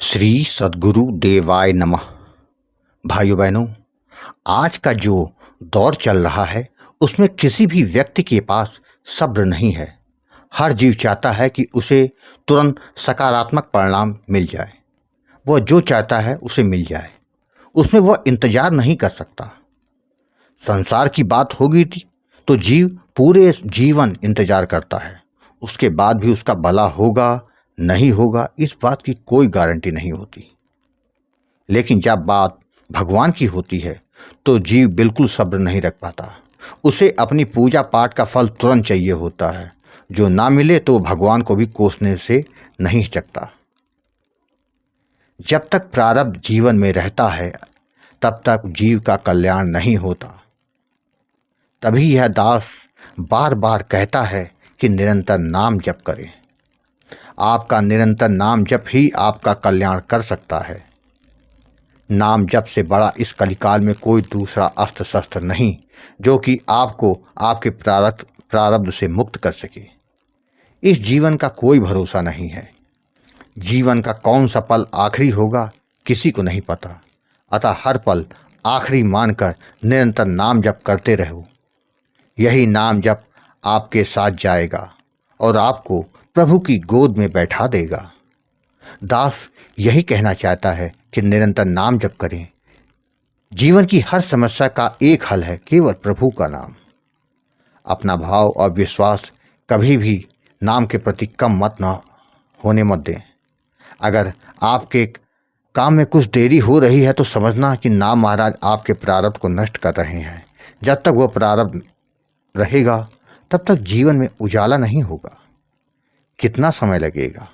श्री सद्गुरु देवाय नमः। भाइयों बहनों, आज का जो दौर चल रहा है उसमें किसी भी व्यक्ति के पास सब्र नहीं है। हर जीव चाहता है कि उसे तुरंत सकारात्मक परिणाम मिल जाए। वह जो चाहता है उसे मिल जाए, उसमें वह इंतजार नहीं कर सकता। संसार की बात होगी तो जीव पूरे जीवन इंतजार करता है। उसके बाद भी उसका भला होगा नहीं होगा इस बात की कोई गारंटी नहीं होती। लेकिन जब बात भगवान की होती है तो जीव बिल्कुल सब्र नहीं रख पाता। उसे अपनी पूजा पाठ का फल तुरंत चाहिए होता है। जो ना मिले तो भगवान को भी कोसने से नहीं हिचकता। जब तक प्रारब्ध जीवन में रहता है तब तक जीव का कल्याण नहीं होता। तभी यह दास बार बार कहता है कि निरंतर नाम जप करें। आपका निरंतर नाम जप ही आपका कल्याण कर सकता है। नाम जप से बड़ा इस कलिकाल में कोई दूसरा अस्त्र शस्त्र नहीं जो कि आपको आपके प्रारब्ध से मुक्त कर सके। इस जीवन का कोई भरोसा नहीं है। जीवन का कौन सा पल आखिरी होगा किसी को नहीं पता। अतः हर पल आखिरी मानकर निरंतर नाम जप करते रहो। यही नाम जप आपके साथ जाएगा और आपको प्रभु की गोद में बैठा देगा। दास यही कहना चाहता है कि निरंतर नाम जप करें। जीवन की हर समस्या का एक हल है, केवल प्रभु का नाम। अपना भाव और विश्वास कभी भी नाम के प्रति कम मत होने मत दें। अगर आपके काम में कुछ देरी हो रही है तो समझना कि नाम महाराज आपके प्रारब्ध को नष्ट कर रहे हैं। जब तक वह प्रारब्ध रहेगा तब तक जीवन में उजाला नहीं होगा। कितना समय लगेगा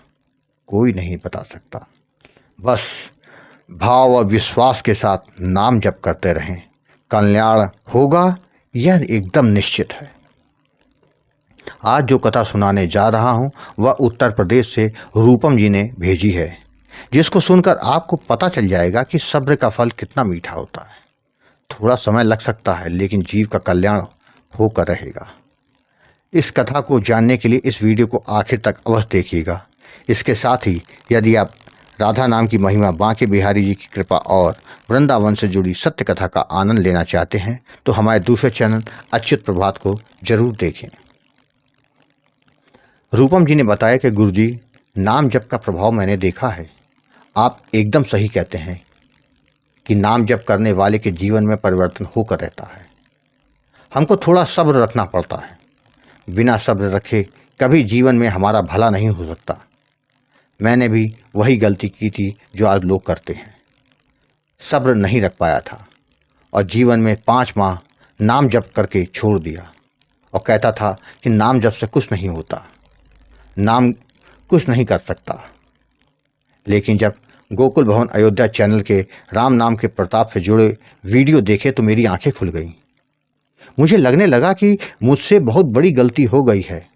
कोई नहीं बता सकता। बस भाव और विश्वास के साथ नाम जप करते रहें। कल्याण होगा यह एकदम निश्चित है। आज जो कथा सुनाने जा रहा हूं वह उत्तर प्रदेश से रूपम जी ने भेजी है, जिसको सुनकर आपको पता चल जाएगा कि सब्र का फल कितना मीठा होता है। थोड़ा समय लग सकता है लेकिन जीव का कल्याण होकर रहेगा। इस कथा को जानने के लिए इस वीडियो को आखिर तक अवश्य देखिएगा। इसके साथ ही यदि आप राधा नाम की महिमा, बांके बिहारी जी की कृपा और वृंदावन से जुड़ी सत्य कथा का आनंद लेना चाहते हैं तो हमारे दूसरे चैनल अच्युत प्रभात को जरूर देखें। रूपम जी ने बताया कि गुरुजी, नाम जप का प्रभाव मैंने देखा है। आप एकदम सही कहते हैं कि नाम जप करने वाले के जीवन में परिवर्तन होकर रहता है। हमको थोड़ा सब्र रखना पड़ता है। बिना सब्र रखे कभी जीवन में हमारा भला नहीं हो सकता। मैंने भी वही गलती की थी जो आज लोग करते हैं। सब्र नहीं रख पाया था और जीवन में 5 माह नाम जप करके छोड़ दिया और कहता था कि नाम जप से कुछ नहीं होता, नाम कुछ नहीं कर सकता। लेकिन जब गोकुल भवन अयोध्या चैनल के राम नाम के प्रताप से जुड़े वीडियो देखे तो मेरी आंखें खुल गईं। मुझे लगने लगा कि मुझसे बहुत बड़ी गलती हो गई है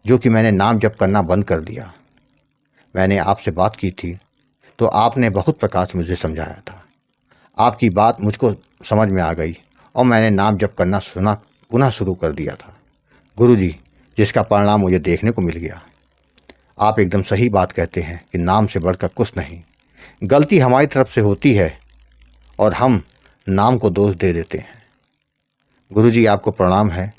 जो कि मैंने नाम जप करना बंद कर दिया। मैंने आपसे बात की थी तो आपने बहुत प्रकार से मुझे समझाया था। आपकी बात मुझको समझ में आ गई और मैंने नाम जप करना पुनः शुरू कर दिया था। गुरुजी, जिसका परिणाम मुझे देखने को मिल गया। आप एकदम सही बात कहते हैं कि नाम से बढ़कर कुछ नहीं। गलती हमारी तरफ से होती है और हम नाम को दोष दे देते हैं। गुरुजी, आपको प्रणाम है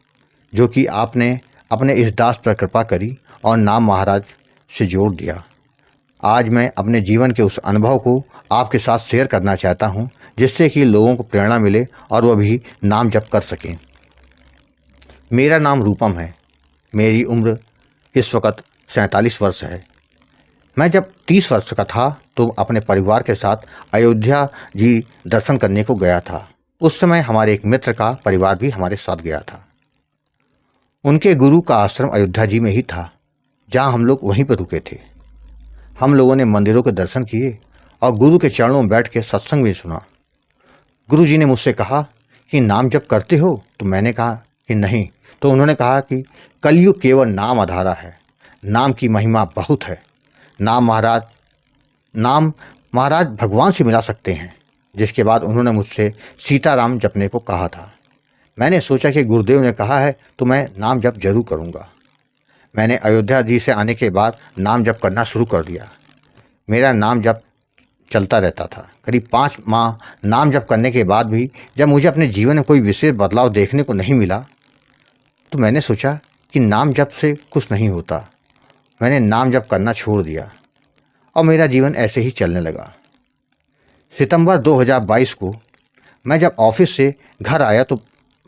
जो कि आपने अपने इस दास पर कृपा करी और नाम महाराज से जोड़ दिया। आज मैं अपने जीवन के उस अनुभव को आपके साथ शेयर करना चाहता हूं जिससे कि लोगों को प्रेरणा मिले और वह भी नाम जप कर सकें। मेरा नाम रूपम है। मेरी उम्र इस वक्त 47 वर्ष है। मैं जब 30 वर्ष का था तो अपने परिवार के साथ अयोध्या जी दर्शन करने को गया था। उस समय हमारे एक मित्र का परिवार भी हमारे साथ गया था। उनके गुरु का आश्रम अयोध्या जी में ही था, जहाँ हम लोग वहीं पर रुके थे। हम लोगों ने मंदिरों के दर्शन किए और गुरु के चरणों में बैठ के सत्संग भी सुना। गुरु जी ने मुझसे कहा कि नाम जप करते हो? तो मैंने कहा कि नहीं। तो उन्होंने कहा कि कलयुग केवल नाम आधारा है, नाम की महिमा बहुत है। नाम महाराज भगवान से मिला सकते हैं। जिसके बाद उन्होंने मुझसे सीताराम जपने को कहा था। मैंने सोचा कि गुरुदेव ने कहा है तो मैं नाम जप जरूर करूँगा। मैंने अयोध्या जी से आने के बाद नाम जप करना शुरू कर दिया। मेरा नाम जप चलता रहता था। करीब 5 माह नाम जप करने के बाद भी जब मुझे अपने जीवन में कोई विशेष बदलाव देखने को नहीं मिला, तो मैंने सोचा कि नाम जप से कुछ नहीं होता। मैंने नाम जप करना छोड़ दिया और मेरा जीवन ऐसे ही चलने लगा। सितंबर 2022 को मैं जब ऑफिस से घर आया तो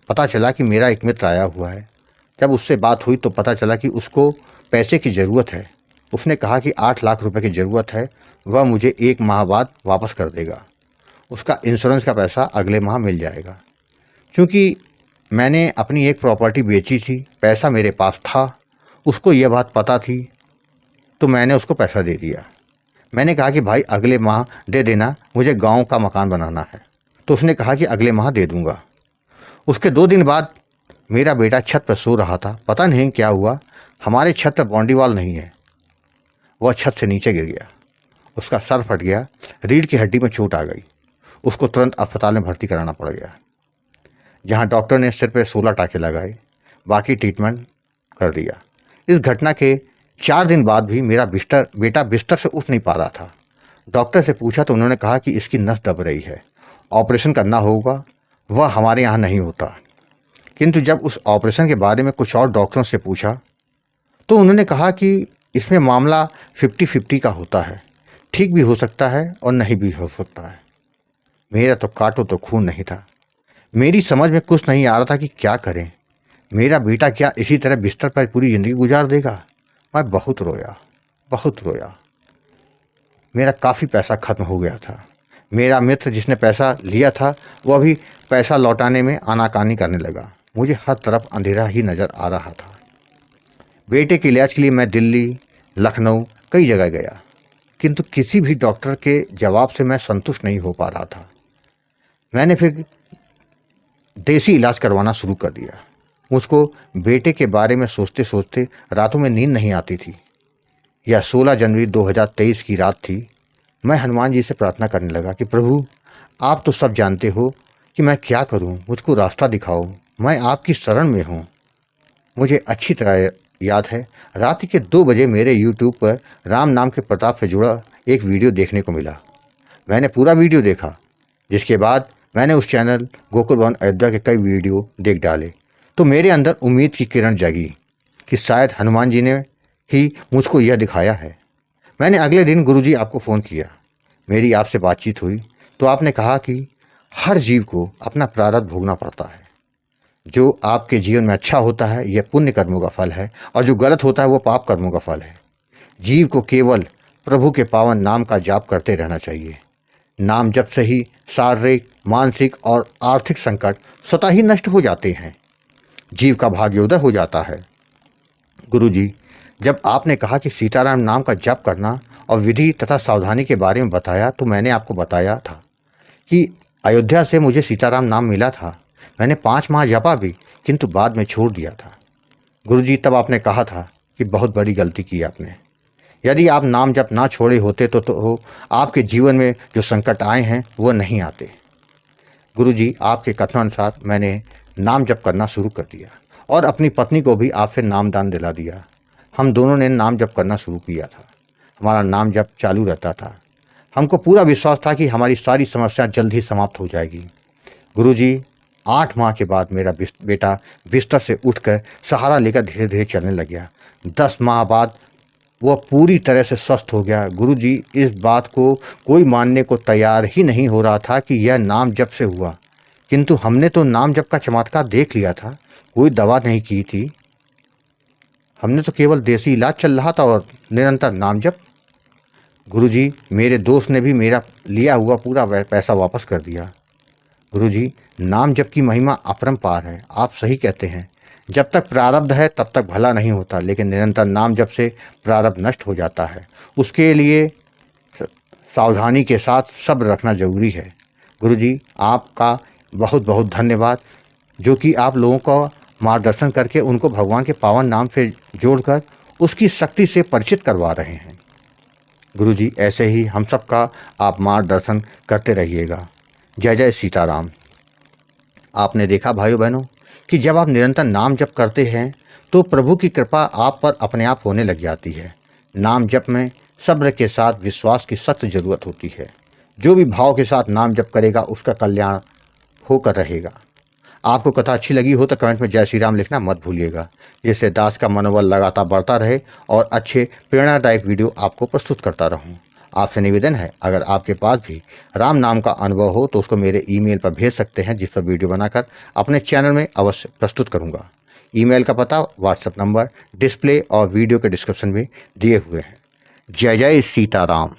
पता चला कि मेरा एक मित्र आया हुआ है। जब उससे बात हुई तो पता चला कि उसको पैसे की ज़रूरत है। उसने कहा कि 8 लाख रुपए की ज़रूरत है, वह मुझे 1 माह बाद वापस कर देगा। उसका इंश्योरेंस का पैसा अगले माह मिल जाएगा। क्योंकि मैंने अपनी एक प्रॉपर्टी बेची थी, पैसा मेरे पास था, उसको यह बात पता थी, तो मैंने उसको पैसा दे दिया। मैंने कहा कि भाई अगले माह दे देना, मुझे गांव का मकान बनाना है। तो उसने कहा कि अगले माह दे दूंगा। उसके 2 दिन बाद मेरा बेटा छत पर सो रहा था। पता नहीं क्या हुआ, हमारे छत पर बाउंड्री वॉल नहीं है, वह छत से नीचे गिर गया। उसका सर फट गया, रीढ़ की हड्डी में चोट आ गई। उसको तुरंत अस्पताल में भर्ती कराना पड़ गया, जहां डॉक्टर ने सिर पे 16 टाँके लगाए, बाकी ट्रीटमेंट कर दिया। इस घटना के 4 दिन बाद भी मेरा बेटा बिस्तर से उठ नहीं पा रहा था। डॉक्टर से पूछा तो उन्होंने कहा कि इसकी नस दब रही है, ऑपरेशन करना होगा, वह हमारे यहाँ नहीं होता। किंतु जब उस ऑपरेशन के बारे में कुछ और डॉक्टरों से पूछा तो उन्होंने कहा कि इसमें मामला 50-50 का होता है, ठीक भी हो सकता है और नहीं भी हो सकता है। मेरा तो काटो तो खून नहीं था। मेरी समझ में कुछ नहीं आ रहा था कि क्या करें। मेरा बेटा क्या इसी तरह बिस्तर पर पूरी ज़िंदगी गुजार देगा? मैं बहुत रोया। मेरा काफ़ी पैसा खत्म हो गया था। मेरा मित्र जिसने पैसा लिया था वह भी पैसा लौटाने में आनाकानी करने लगा। मुझे हर तरफ अंधेरा ही नज़र आ रहा था। बेटे के इलाज के लिए मैं दिल्ली, लखनऊ कई जगह गया, किंतु किसी भी डॉक्टर के जवाब से मैं संतुष्ट नहीं हो पा रहा था। मैंने फिर देसी इलाज करवाना शुरू कर दिया। मुझको बेटे के बारे में सोचते सोचते रातों में नींद नहीं आती थी। यह 16 जनवरी 2023 की रात थी। मैं हनुमान जी से प्रार्थना करने लगा कि प्रभु, आप तो सब जानते हो कि मैं क्या करूं, मुझको रास्ता दिखाओ, मैं आपकी शरण में हूं। मुझे अच्छी तरह याद है, रात के 2 बजे मेरे यूट्यूब पर राम नाम के प्रताप से जुड़ा एक वीडियो देखने को मिला। मैंने पूरा वीडियो देखा, जिसके बाद मैंने उस चैनल गोकुल भवन अयोध्या के कई वीडियो देख डाले। तो मेरे अंदर उम्मीद की किरण जगी कि शायद हनुमान जी ने ही मुझको यह दिखाया है। मैंने अगले दिन गुरुजी आपको फ़ोन किया। मेरी आपसे बातचीत हुई तो आपने कहा कि हर जीव को अपना प्रारब्ध भोगना पड़ता है। जो आपके जीवन में अच्छा होता है यह पुण्य कर्मों का फल है, और जो गलत होता है वो पाप कर्मों का फल है। जीव को केवल प्रभु के पावन नाम का जाप करते रहना चाहिए। नाम जप से ही शारीरिक, मानसिक और आर्थिक संकट स्वतः ही नष्ट हो जाते हैं। जीव का भाग्योदय हो जाता है। गुरुजी, जब आपने कहा कि सीताराम नाम का जप करना और विधि तथा सावधानी के बारे में बताया, तो मैंने आपको बताया था कि अयोध्या से मुझे सीताराम नाम मिला था। मैंने 5 माह जपा भी, किंतु बाद में छोड़ दिया था। गुरुजी, तब आपने कहा था कि बहुत बड़ी गलती की आपने। यदि आप नाम जप ना छोड़े होते तो आपके जीवन में जो संकट आए हैं वो नहीं आते। गुरुजी, आपके कथनानुसार मैंने नाम जप करना शुरू कर दिया और अपनी पत्नी को भी आपसे नामदान दिला दिया। हम दोनों ने नाम जप करना शुरू किया था। हमारा नाम जप चालू रहता था। हमको पूरा विश्वास था कि हमारी सारी समस्या जल्द ही समाप्त हो जाएगी। गुरुजी, 8 माह के बाद मेरा बेटा बिस्तर से उठकर सहारा लेकर धीरे धीरे चलने लग गया। 10 माह बाद वह पूरी तरह से स्वस्थ हो गया। गुरुजी, इस बात को कोई मानने को तैयार ही नहीं हो रहा था कि यह नाम जप से हुआ, किंतु हमने तो नाम जप का चमत्कार देख लिया था। कोई दवा नहीं की थी, हमने तो केवल देसी इलाज चल रहा था और निरंतर नाम जप। गुरुजी, मेरे दोस्त ने भी मेरा लिया हुआ पूरा पैसा वापस कर दिया। गुरुजी, नाम जप की महिमा अपरंपार है। आप सही कहते हैं, जब तक प्रारब्ध है तब तक भला नहीं होता, लेकिन निरंतर नाम जप से प्रारब्ध नष्ट हो जाता है। उसके लिए सावधानी के साथ सब्र रखना जरूरी है। गुरुजी, आपका बहुत बहुत धन्यवाद, जो कि आप लोगों का मार्गदर्शन करके उनको भगवान के पावन नाम से जोड़कर उसकी शक्ति से परिचित करवा रहे हैं। गुरुजी, ऐसे ही हम सबका आप मार्गदर्शन करते रहिएगा। जय जय सीताराम। आपने देखा भाइयों बहनों कि जब आप निरंतर नाम जप करते हैं तो प्रभु की कृपा आप पर अपने आप होने लग जाती है। नाम जप में सब्र के साथ विश्वास की सख्त जरूरत होती है। जो भी भाव के साथ नाम जप करेगा उसका कल्याण होकर रहेगा। आपको कथा अच्छी लगी हो तो कमेंट में जय श्री राम लिखना मत भूलिएगा, जिससे दास का मनोबल लगातार बढ़ता रहे और अच्छे प्रेरणादायक वीडियो आपको प्रस्तुत करता रहूं। आपसे निवेदन है, अगर आपके पास भी राम नाम का अनुभव हो तो उसको मेरे ईमेल पर भेज सकते हैं, जिस पर वीडियो बनाकर अपने चैनल में अवश्य प्रस्तुत करूंगा। ईमेल का पता, व्हाट्सएप नंबर डिस्प्ले और वीडियो के डिस्क्रिप्शन में दिए हुए हैं। जय जय सीताराम।